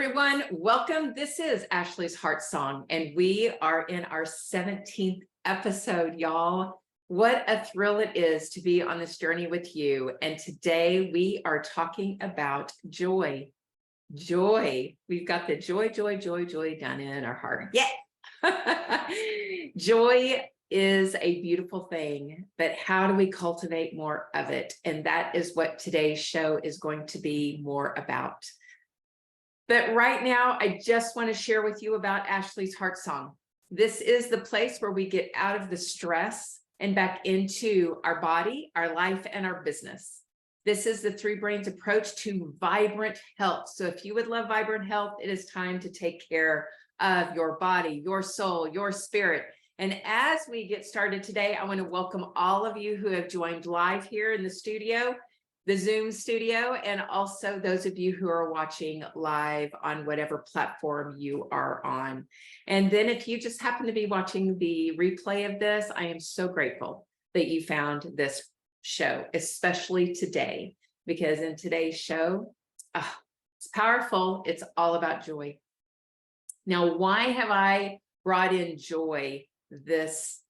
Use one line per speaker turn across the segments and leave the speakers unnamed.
everyone. Welcome. This is Ashley's Heart Song, and we are in our 17th episode, y'all. What a thrill it is to be on this journey with you. And today we are talking about joy. Joy. We've got the joy down in our heart. Yeah. Joy is a beautiful thing, but how do we cultivate more of it? And that is what today's show is going to be more about. But right now, I just want to share with you about Ashley's Heart Song. This is the place where we get out of the stress and back into our body, our life, and our business. This is the Three Brains approach to vibrant health. So if you would love vibrant health, it is time to take care of your body, your soul, your spirit. And as we get started today, I want to welcome all of you who have joined live here in the studio, the Zoom studio, and also those of you who are watching live on whatever platform you are on. And then if you just happen to be watching the replay of this, I am so grateful that you found this show, especially today, because in today's show, it's powerful. It's all about joy. Now, why have I brought in joy this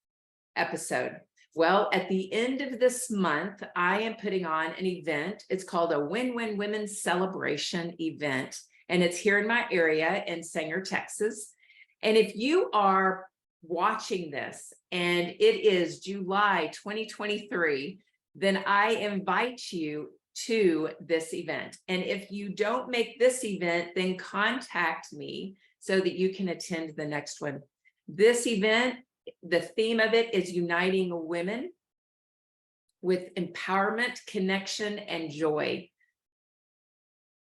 episode? Well, at the end of this month, I am putting on an event. It's called a Win-Win Women's Celebration event, and it's here in my area in Sanger, Texas. And if you are watching this and it is July 2023, then I invite you to this event. And if you don't make this event, then contact me so that you can attend the next one. This event, the theme of it is uniting women with empowerment, connection, and joy.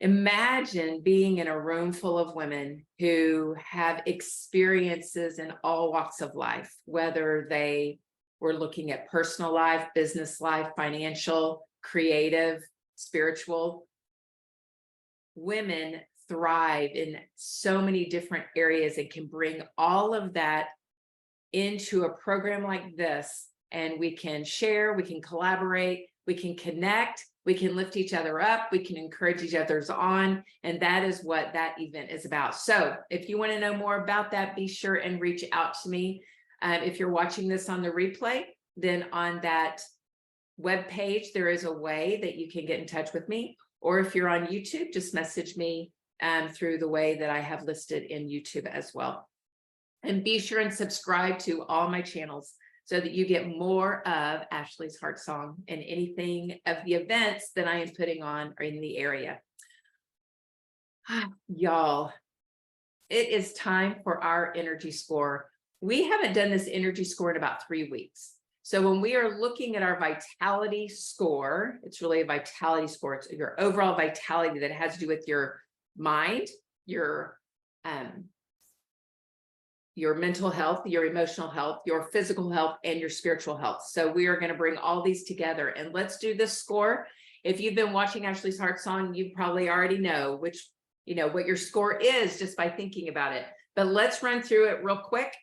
Imagine being in a room full of women who have experiences in all walks of life, whether they were looking at personal life, business life, financial, creative, spiritual. Women thrive in so many different areas and can bring all of that into a program like this, and we can share, we can collaborate, we can connect, we can lift each other up, we can encourage each other's on, and that is what that event is about. So if you want to know more about that, be sure and reach out to me. If you're watching this on the replay, then on that webpage, there is a way that you can get in touch with me, or if you're on YouTube, just message me through the way that I have listed in YouTube as well. And be sure and subscribe to all my channels so that you get more of Ashley's Heart Song and anything of the events that I am putting on in the area. Y'all, it is time for our energy score. We haven't done this energy score in about 3 weeks. So when we are looking at our vitality score, it's really a vitality score. It's your overall vitality that has to do with your mind, your mental health, your emotional health, your physical health, and your spiritual health. So we are going to bring all these together, and let's do this score. If you've been watching Ashley's Heart Song, you probably already know what your score is just by thinking about it. But let's run through it real quick.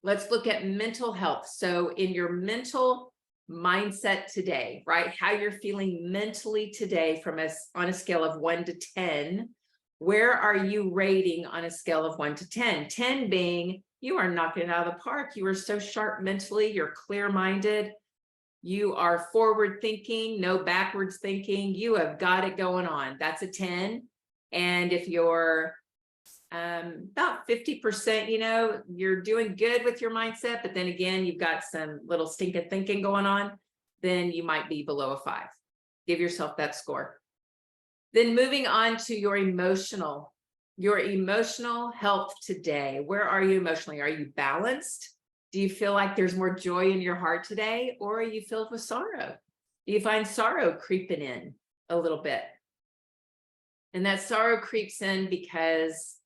Let's look at mental health. So in your mental mindset today, right? How you're feeling mentally today on a scale of 1 to 10. Where are you rating on a scale of 1 to 10? 10 being you are knocking it out of the park. You are so sharp mentally. You're clear-minded. You are forward thinking, no backwards thinking. You have got it going on. That's a 10. And if you're about 50%, you're doing good with your mindset, but then again, you've got some little stinking thinking going on, then you might be below a 5. Give yourself that score. Then moving on to your emotional health today. Where are you emotionally? Are you balanced? Do you feel like there's more joy in your heart today, or are you filled with sorrow? Do you find sorrow creeping in a little bit? And that sorrow creeps in because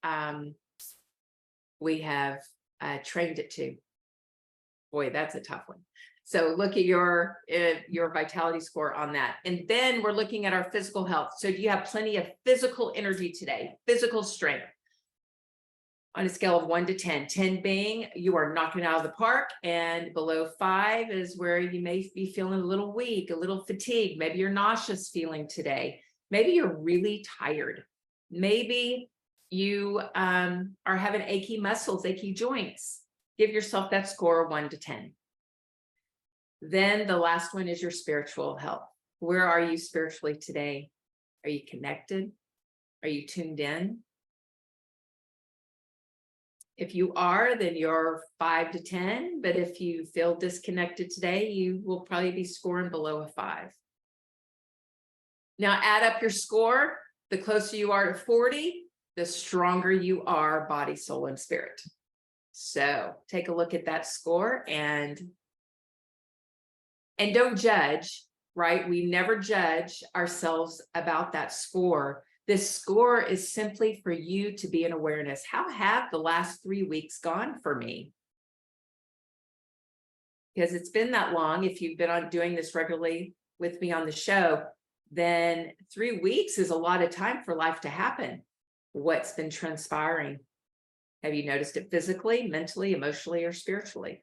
we have trained it to. Boy, that's a tough one. So look at your vitality score on that. And then we're looking at our physical health. So do you have plenty of physical energy today? Physical strength on a scale of 1 to 10. 10 being you are knocking it out of the park, and below 5 is where you may be feeling a little weak, a little fatigued. Maybe you're nauseous feeling today. Maybe you're really tired. Maybe you are having achy muscles, achy joints, give yourself that score of 1 to 10. Then the last one is your spiritual health. Where are you spiritually today? Are you connected? Are you tuned in? If you are, then you're 5 to 10. But if you feel disconnected today, you will probably be scoring below a 5. Now add up your score. The closer you are to 40, the stronger you are body, soul, and spirit. So take a look at that score and don't judge, right? We never judge ourselves about that score. This score is simply for you to be in awareness. How have the last 3 weeks gone for me? Because it's been that long. If you've been on doing this regularly with me on the show, then 3 weeks is a lot of time for life to happen. What's been transpiring? Have you noticed it physically, mentally, emotionally, or spiritually?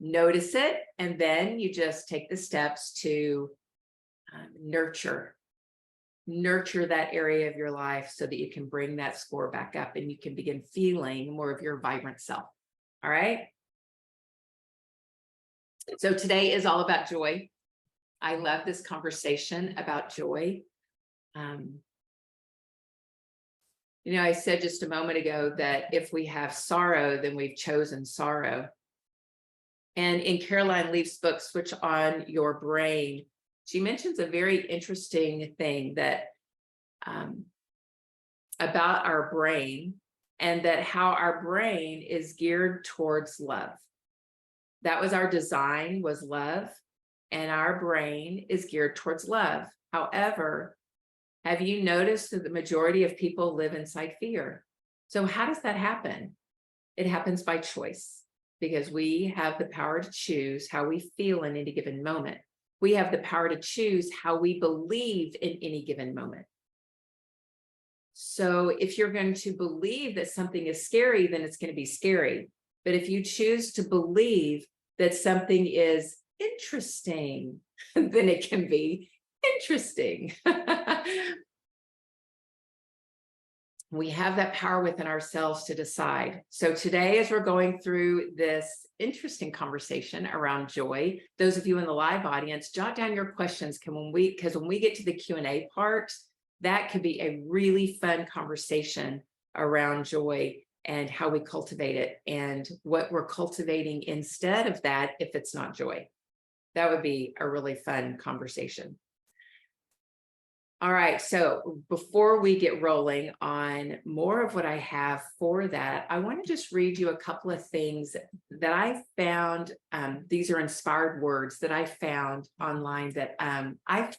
Notice it, and then you just take the steps to nurture that area of your life so that you can bring that score back up and you can begin feeling more of your vibrant self. All right. So today is all about joy. I love this conversation about joy. I said just a moment ago that if we have sorrow, then we've chosen sorrow. And in Caroline Leaf's book, Switch on Your Brain, she mentions a very interesting thing that about our brain, and that how our brain is geared towards love. That was our design, was love, and our brain is geared towards love. However, have you noticed that the majority of people live inside fear? So how does that happen? It happens by choice, because we have the power to choose how we feel in any given moment. We have the power to choose how we believe in any given moment. So if you're going to believe that something is scary, then it's going to be scary. But if you choose to believe that something is interesting, then it can be interesting. We have that power within ourselves to decide. So today, as we're going through this interesting conversation around joy, those of you in the live audience, jot down your questions. Because when we get to the Q&A part, that could be a really fun conversation around joy and how we cultivate it and what we're cultivating instead of that if it's not joy. That would be a really fun conversation. All right, so before we get rolling on more of what I have for that, I want to just read you a couple of things that I found. These are inspired words that I found online that I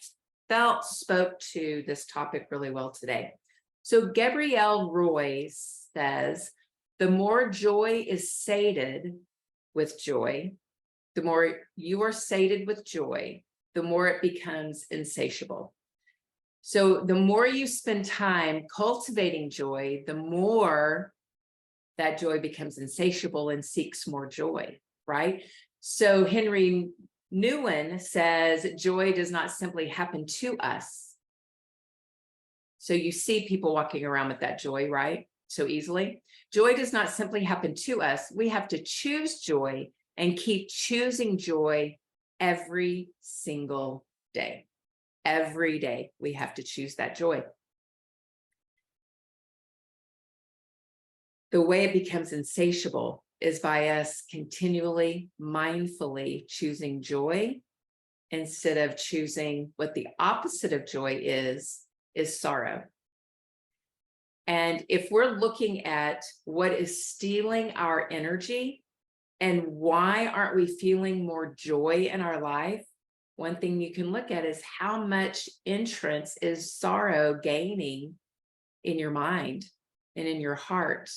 felt spoke to this topic really well today. So Gabrielle Roy says, the more joy is sated with joy, the more you are sated with joy, the more it becomes insatiable. So the more you spend time cultivating joy, the more that joy becomes insatiable and seeks more joy, right? So Henry Nouwen says, joy does not simply happen to us. So you see people walking around with that joy, right? So easily. Joy does not simply happen to us. We have to choose joy and keep choosing joy every single day. Every day we have to choose that joy. The way it becomes insatiable is by us continually, mindfully choosing joy instead of choosing what the opposite of joy is sorrow. And if we're looking at what is stealing our energy and why aren't we feeling more joy in our life, one thing you can look at is how much entrance is sorrow gaining in your mind and in your heart.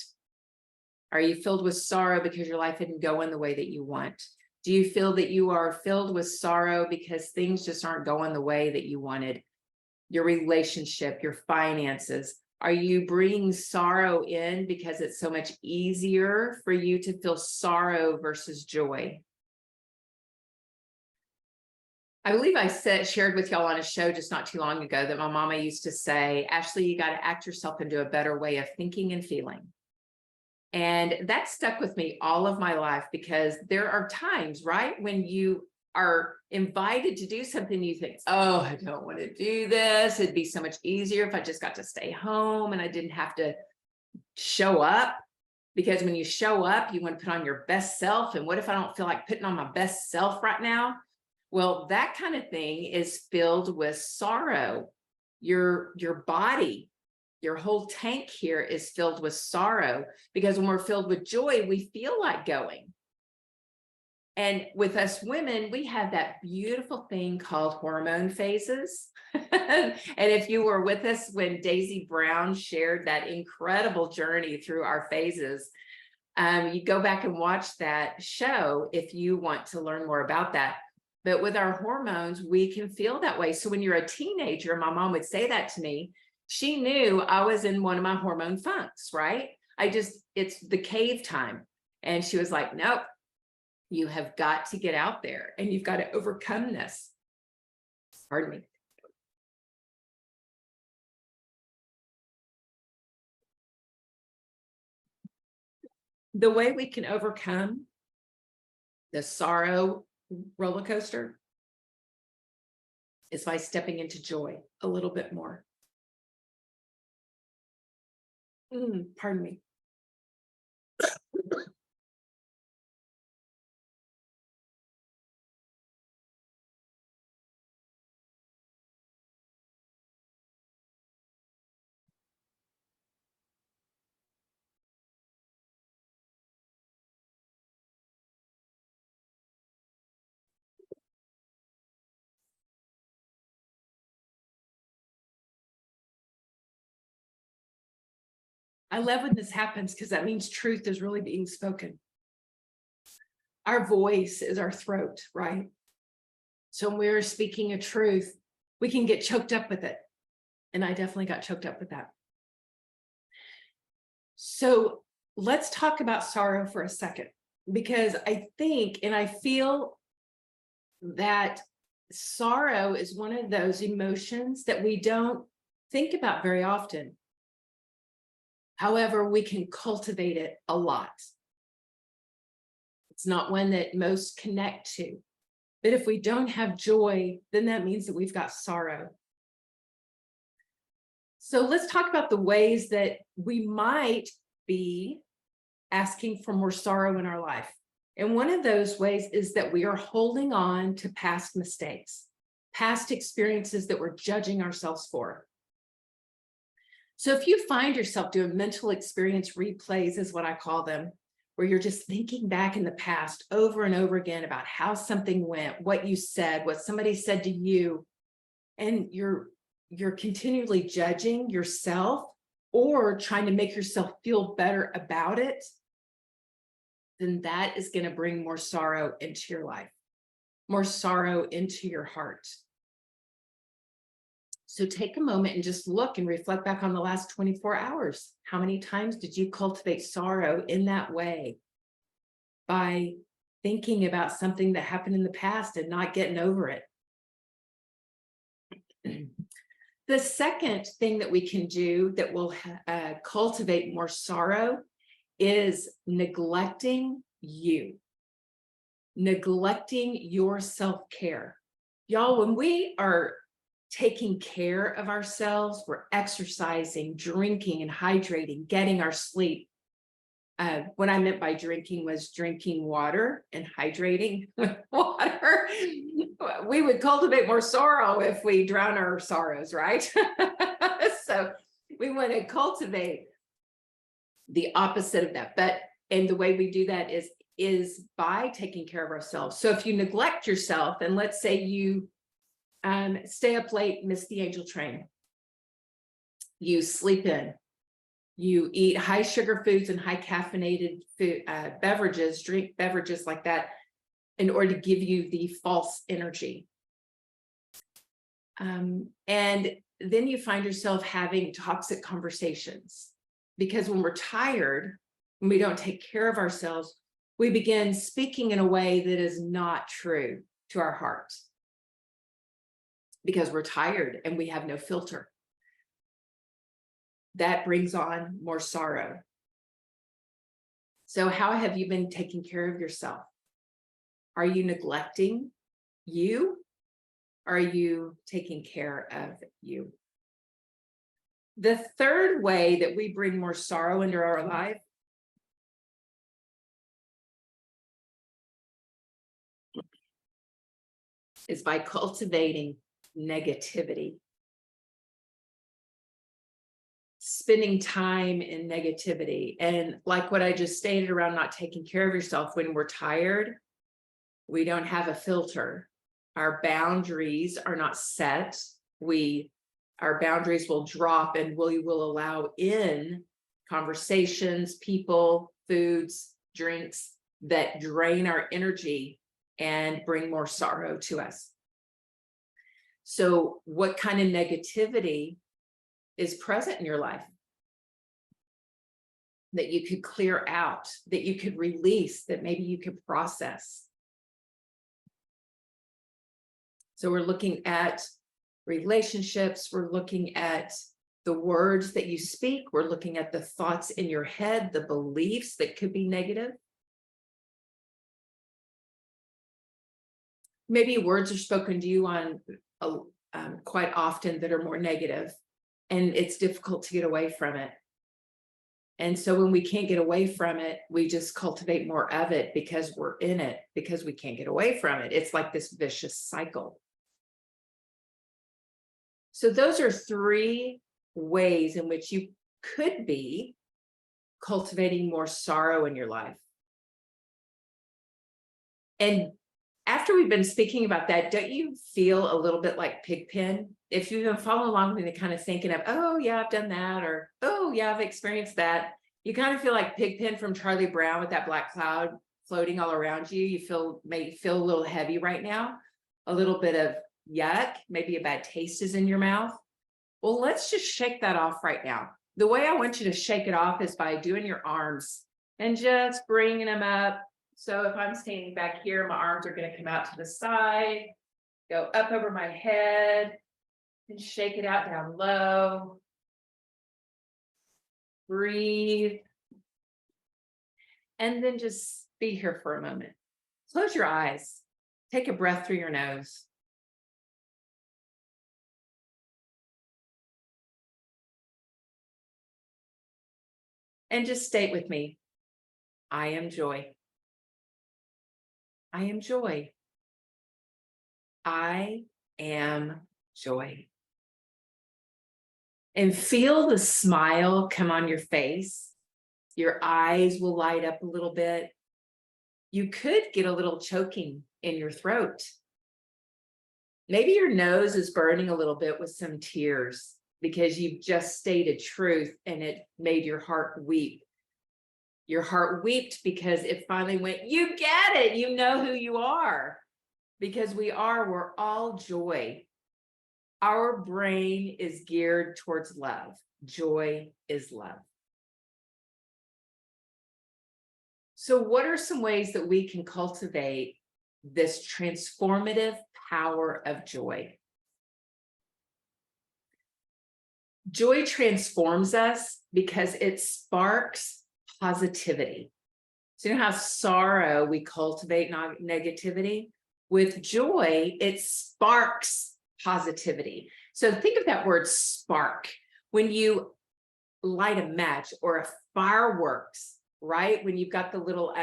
Are you filled with sorrow because your life didn't go in the way that you want? Do you feel that you are filled with sorrow because things just aren't going the way that you wanted? Your relationship, your finances. Are you bringing sorrow in because it's so much easier for you to feel sorrow versus joy? I believe I shared with y'all on a show just not too long ago that my mama used to say, Ashley, you got to act yourself into a better way of thinking and feeling. And that stuck with me all of my life, because there are times, right, when you are invited to do something, you think, oh, I don't want to do this. It'd be so much easier if I just got to stay home and I didn't have to show up. Because when you show up, you want to put on your best self. And what if I don't feel like putting on my best self right now? Well, that kind of thing is filled with sorrow. Your body, your whole tank here is filled with sorrow, because when we're filled with joy, we feel like going. And with us women, we have that beautiful thing called hormone phases. And if you were with us when Daisy Brown shared that incredible journey through our phases, you go back and watch that show if you want to learn more about that. But with our hormones, we can feel that way. So when you're a teenager, my mom would say that to me. She knew I was in one of my hormone funks, right? It's the cave time. And she was like, nope, you have got to get out there and you've got to overcome this. Pardon me. The way we can overcome the sorrow roller coaster is by stepping into joy a little bit more. Pardon me. I love when this happens, because that means truth is really being spoken. Our voice is our throat, right? So when we're speaking a truth, we can get choked up with it. And I definitely got choked up with that. So let's talk about sorrow for a second, because I think and I feel that sorrow is one of those emotions that we don't think about very often. However, we can cultivate it a lot. It's not one that most connect to. But if we don't have joy, then that means that we've got sorrow. So let's talk about the ways that we might be asking for more sorrow in our life. And one of those ways is that we are holding on to past mistakes, past experiences that we're judging ourselves for. So if you find yourself doing mental experience replays, is what I call them, where you're just thinking back in the past over and over again about how something went, what you said, what somebody said to you, and you're continually judging yourself or trying to make yourself feel better about it, then that is going to bring more sorrow into your life, more sorrow into your heart. So take a moment and just look and reflect back on the last 24 hours. How many times did you cultivate sorrow in that way? By thinking about something that happened in the past and not getting over it. The second thing that we can do that will cultivate more sorrow is neglecting you. Neglecting your self-care. Y'all, when we are taking care of ourselves, we're exercising, drinking and hydrating, getting our sleep. What I meant by drinking was drinking water and hydrating with water. We would cultivate more sorrow if we drown our sorrows, right? So we want to cultivate the opposite of that. And the way we do that is by taking care of ourselves. So if you neglect yourself, and let's say you stay up late, miss the angel train, you sleep in, you eat high sugar foods and high caffeinated food, beverages, drink beverages like that in order to give you the false energy. And then you find yourself having toxic conversations, because when we're tired, when we don't take care of ourselves, we begin speaking in a way that is not true to our heart. because we're tired and we have no filter. That brings on more sorrow. So how have you been taking care of yourself? Are you neglecting you? Are you taking care of you? The third way that we bring more sorrow into our life is by cultivating negativity. Spending time in negativity. And like what I just stated around not taking care of yourself, when we're tired, we don't have a filter. Our boundaries are not set. Our boundaries will drop, and we will allow in conversations, people, foods, drinks that drain our energy and bring more sorrow to us. So what kind of negativity is present in your life that you could clear out, that you could release, that maybe you could process? So we're looking at relationships, we're looking at the words that you speak, we're looking at the thoughts in your head, the beliefs that could be negative. Maybe words are spoken to you on quite often that are more negative, and it's difficult to get away from it. And so when we can't get away from it, we just cultivate more of it because we're in it, because we can't get away from it. It's like this vicious cycle. So those are 3 ways in which you could be cultivating more sorrow in your life. And after we've been speaking about that, don't you feel a little bit like Pigpen? If you've been following along with me, kind of thinking of, oh yeah, I've done that, or oh yeah, I've experienced that. You kind of feel like Pigpen from Charlie Brown with that black cloud floating all around you. You may feel a little heavy right now, a little bit of yuck, maybe a bad taste is in your mouth. Well, let's just shake that off right now. The way I want you to shake it off is by doing your arms and just bringing them up. So if I'm standing back here, my arms are going to come out to the side, go up over my head, and shake it out down low. Breathe. And then just be here for a moment. Close your eyes. Take a breath through your nose. And just state with me, I am joy. I am joy. I am joy. And feel the smile come on your face. Your eyes will light up a little bit. You could get a little choking in your throat. Maybe your nose is burning a little bit with some tears because you've just stated truth and it made your heart weep. Your heart wept because it finally went, you get it, you know who you are. Because we're all joy. Our brain is geared towards love. Joy is love. So what are some ways that we can cultivate this transformative power of joy? Joy transforms us because it sparks positivity. So you know how sorrow, we cultivate negativity? With joy, it sparks positivity. So think of that word spark. When you light a match or a fireworks, right? When you've got the little,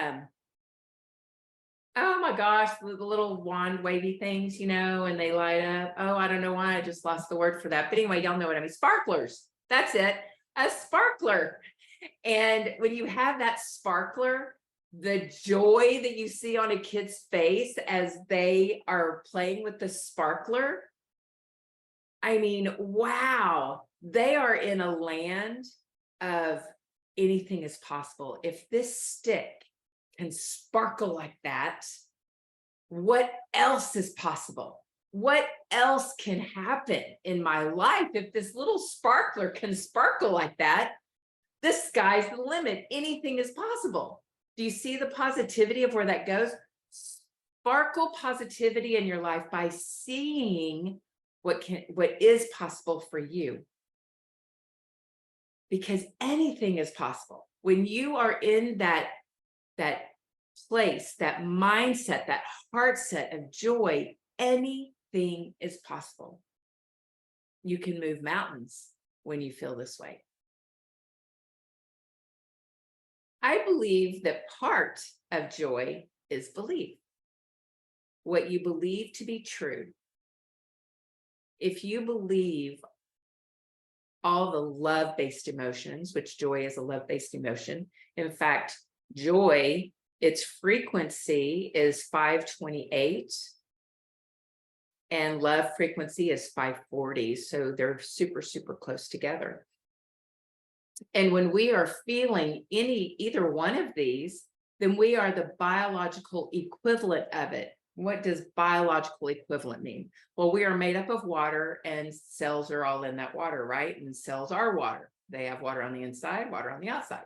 oh my gosh, the little wand wavy things, you know, and they light up. Oh, I don't know why I just lost the word for that. But anyway, y'all know what I mean. Sparklers. That's it. A sparkler. And when you have that sparkler, the joy that you see on a kid's face as they are playing with the sparkler, I mean, wow, they are in a land of anything is possible. If this stick can sparkle like that, what else is possible? What else can happen in my life if this little sparkler can sparkle like that? The sky's the limit. Anything is possible. Do you see the positivity of where that goes? Sparkle positivity in your life by seeing what is possible for you. Because anything is possible. When you are in that place, that mindset, that heart set of joy, anything is possible. You can move mountains when you feel this way. I believe that part of joy is belief. What you believe to be true. If you believe all the love-based emotions, which joy is a love-based emotion. In fact, joy, its frequency is 528, and love frequency is 540. So they're super, super close together. And when we are feeling either one of these, then we are the biological equivalent of it. What does biological equivalent mean? Well, we are made up of water, and cells are all in that water, right? And cells are water. They have water on the inside, water on the outside.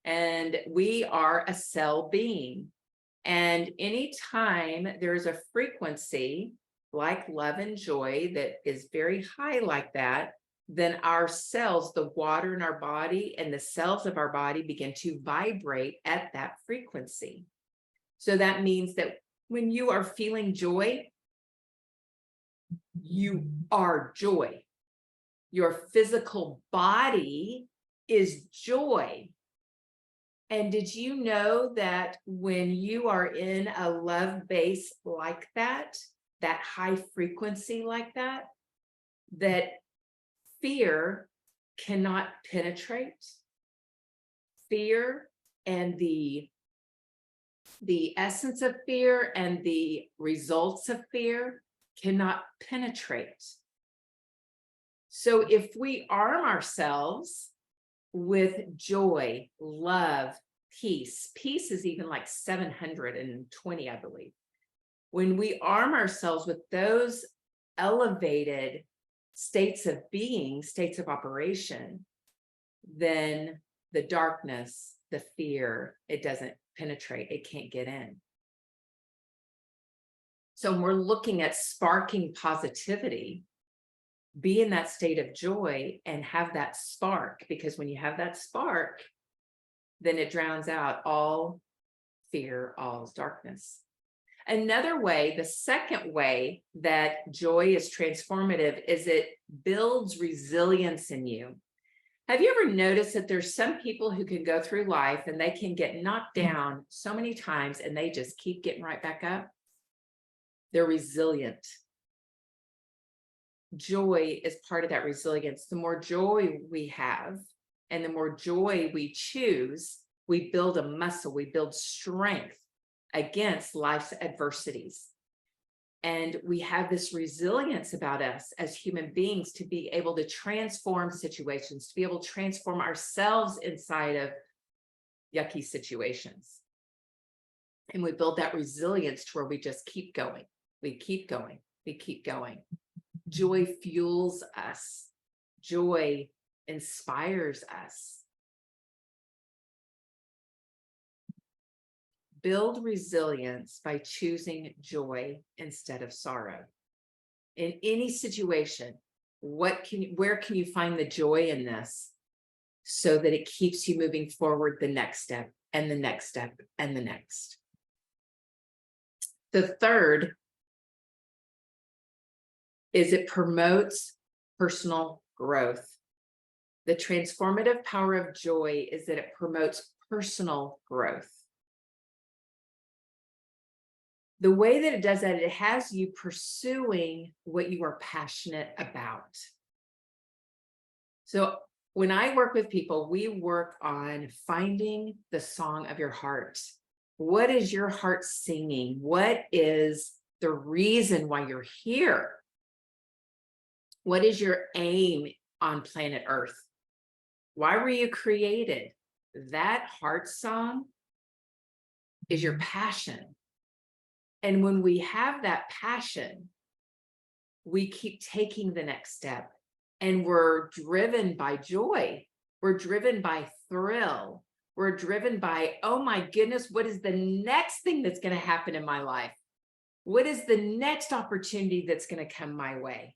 And we are a cell being. And anytime there's a frequency like love and joy that is very high like that, then our cells, the water in our body and the cells of our body begin to vibrate at that frequency. So that means that when you are feeling joy, you are joy. Your physical body is joy. And did you know that when you are in a love base like that high frequency like that fear cannot penetrate? Fear and the essence of fear and the results of fear cannot penetrate. So if we arm ourselves with joy, love, peace is even like 720, I believe. When we arm ourselves with those elevated states of being, states of operation, then the darkness, the fear, it doesn't penetrate, it can't get in. So when we're looking at sparking positivity, be in that state of joy and have that spark, because when you have that spark, then it drowns out all fear, all darkness. Another way, the second way that joy is transformative is it builds resilience in you. Have you ever noticed that there's some people who can go through life and they can get knocked down so many times and they just keep getting right back up? They're resilient. Joy is part of that resilience. The more joy we have and the more joy we choose, we build a muscle, we build strength against life's adversities. And we have this resilience about us as human beings to be able to transform situations, to be able to transform ourselves inside of yucky situations. And we build that resilience to where we just keep going. We keep going. We keep going. Joy fuels us. Joy inspires us. Build resilience by choosing joy instead of sorrow. In any situation, where can you find the joy in this so that it keeps you moving forward the next step and the next step and the next? The third is it promotes personal growth. The transformative power of joy is that it promotes personal growth. The way that it does that, it has you pursuing what you are passionate about. So when I work with people, we work on finding the song of your heart. What is your heart singing? What is the reason why you're here? What is your aim on planet Earth? Why were you created? That heart song is your passion. And when we have that passion, we keep taking the next step and we're driven by joy. We're driven by thrill. We're driven by, oh my goodness, what is the next thing that's going to happen in my life? What is the next opportunity that's going to come my way?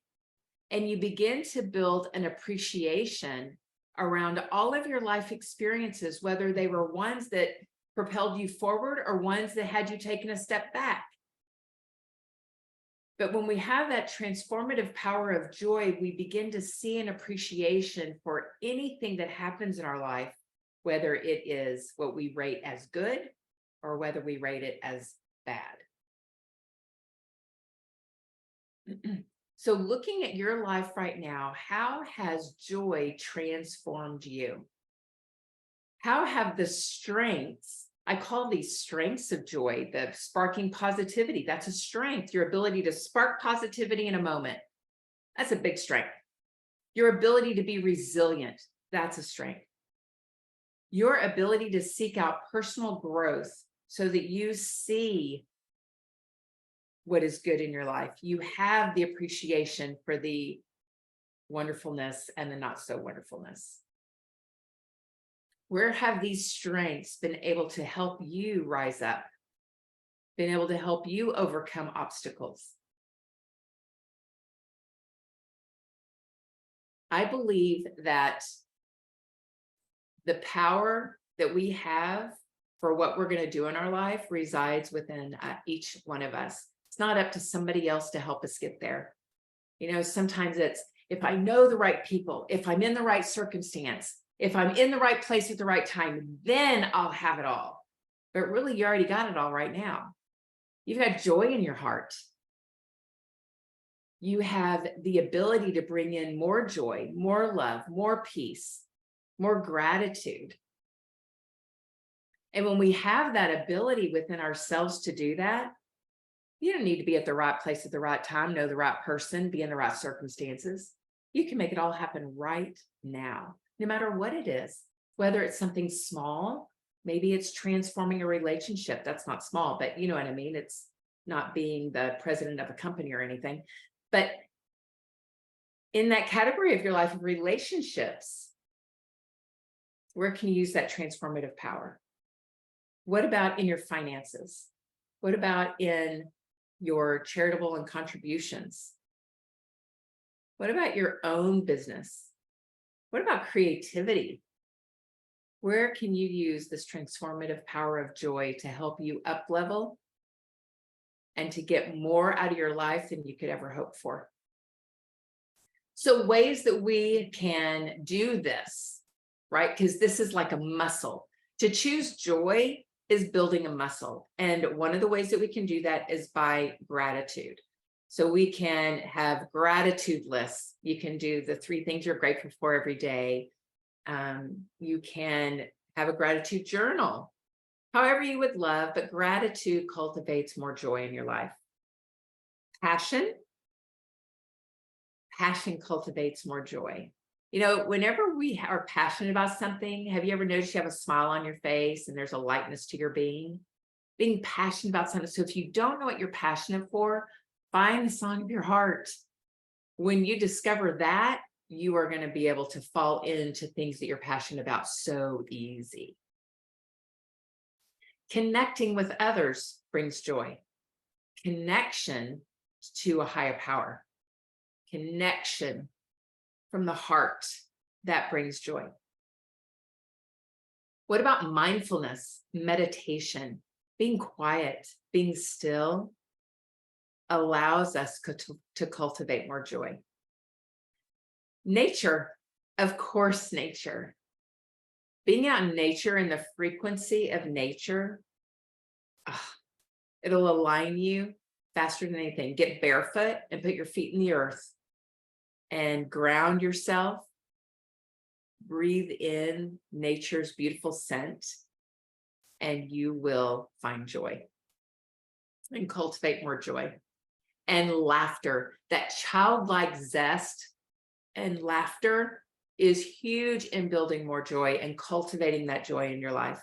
And you begin to build an appreciation around all of your life experiences, whether they were ones that propelled you forward or ones that had you taken a step back. But when we have that transformative power of joy, we begin to see an appreciation for anything that happens in our life, whether it is what we rate as good or whether we rate it as bad. So looking at your life right now, how has joy transformed you? How have the strengths, I call these strengths of joy, the sparking positivity, that's a strength, your ability to spark positivity in a moment. That's a big strength. Your ability to be resilient, that's a strength. Your ability to seek out personal growth so that you see what is good in your life. You have the appreciation for the wonderfulness and the not so wonderfulness. Where have these strengths been able to help you rise up, been able to help you overcome obstacles? I believe that the power that we have for what we're going to do in our life resides within each one of us. It's not up to somebody else to help us get there. You know, sometimes it's, if I know the right people, if I'm in the right circumstance, if I'm in the right place at the right time, then I'll have it all. But really, you already got it all right now. You've got joy in your heart. You have the ability to bring in more joy, more love, more peace, more gratitude. And when we have that ability within ourselves to do that, you don't need to be at the right place at the right time, know the right person, be in the right circumstances. You can make it all happen right now, no matter what it is, whether it's something small, maybe it's transforming a relationship. That's not small, but you know what I mean? It's not being the president of a company or anything. But in that category of your life of relationships, where can you use that transformative power? What about in your finances? What about in your charitable and contributions? What about your own business? What about creativity? Where can you use this transformative power of joy to help you up level and to get more out of your life than you could ever hope for? So ways that we can do this, right? Because this is like a muscle. To choose joy is building a muscle. And one of the ways that we can do that is by gratitude. So we can have gratitude lists. You can do the 3 things you're grateful for every day. You can have a gratitude journal, however you would love, but gratitude cultivates more joy in your life. Passion cultivates more joy. You know, whenever we are passionate about something, have you ever noticed you have a smile on your face and there's a lightness to your being? Being passionate about something. So if you don't know what you're passionate for, find the song of your heart. When you discover that, you are going to be able to fall into things that you're passionate about so easy. Connecting with others brings joy. Connection to a higher power. Connection from the heart, that brings joy. What about mindfulness, meditation, being quiet, being still allows us to cultivate more joy. Nature, of course, nature. Being out in nature and the frequency of nature, it'll align you faster than anything. Get barefoot and put your feet in the earth and ground yourself. Breathe in nature's beautiful scent, and you will find joy and cultivate more joy. And laughter, that childlike zest and laughter is huge in building more joy and cultivating that joy in your life.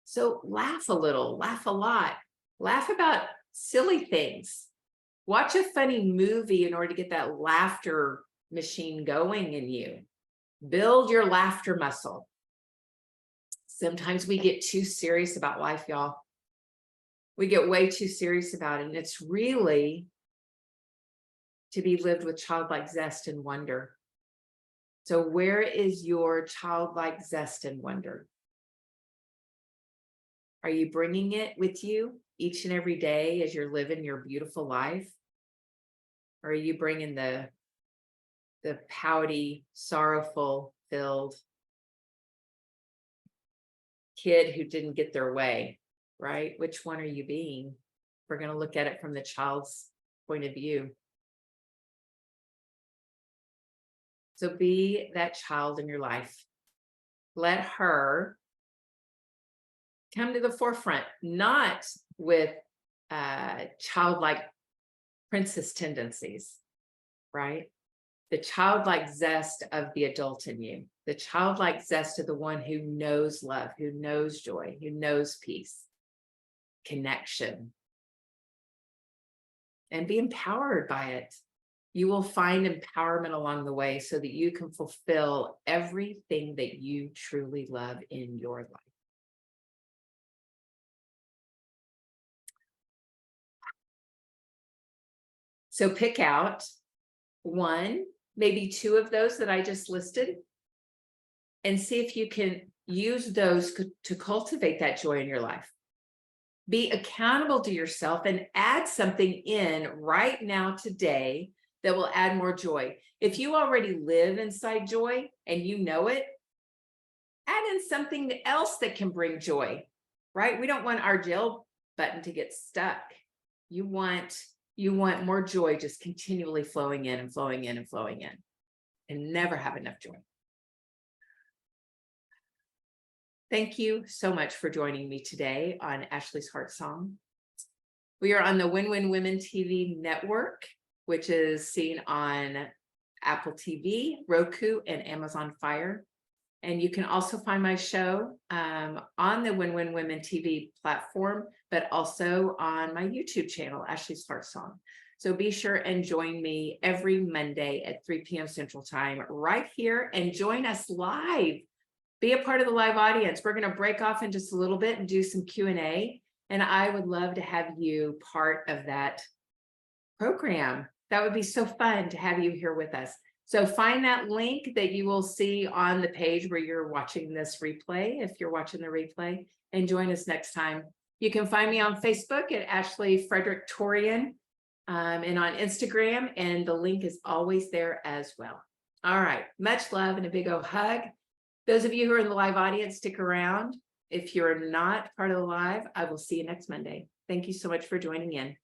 So laugh a little, laugh a lot, laugh about silly things. Watch a funny movie in order to get that laughter machine going in you. Build your laughter muscle. Sometimes we get too serious about life, y'all. We get way too serious about it. And it's really to be lived with childlike zest and wonder. So where is your childlike zest and wonder? Are you bringing it with you each and every day as you're living your beautiful life? Or are you bringing the pouty, sorrowful filled kid who didn't get their way, right? Which one are you being? We're going to look at it from the child's point of view. So be that child in your life. Let her come to the forefront, not with childlike princess tendencies, right? The childlike zest of the adult in you, the childlike zest of the one who knows love, who knows joy, who knows peace, connection, and be empowered by it. You will find empowerment along the way so that you can fulfill everything that you truly love in your life. So pick out one, maybe two of those that I just listed, and see if you can use those to cultivate that joy in your life. Be accountable to yourself and add something in right now today that will add more joy. If you already live inside joy and you know it, add in something else that can bring joy, right? We don't want our jail button to get stuck. You want more joy just continually flowing in and flowing in and flowing in, and never have enough joy. Thank you so much for joining me today on Ashley's Heart Song. We are on the Win-Win Women TV network, which is seen on Apple TV, Roku, and Amazon Fire. And you can also find my show on the Win-Win Women TV platform, but also on my YouTube channel, Ashley's Heart Song. So be sure and join me every Monday at 3 p.m. Central Time right here, and join us live. Be a part of the live audience. We're going to break off in just a little bit and do some Q&A. And I would love to have you part of that program. That would be so fun to have you here with us. So find that link that you will see on the page where you're watching this replay, if you're watching the replay, and join us next time. You can find me on Facebook at Ashley Frederick Torian, and on Instagram, and the link is always there as well. All right, much love and a big old hug. Those of you who are in the live audience, stick around. If you're not part of the live, I will see you next Monday. Thank you so much for joining in.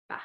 Bye.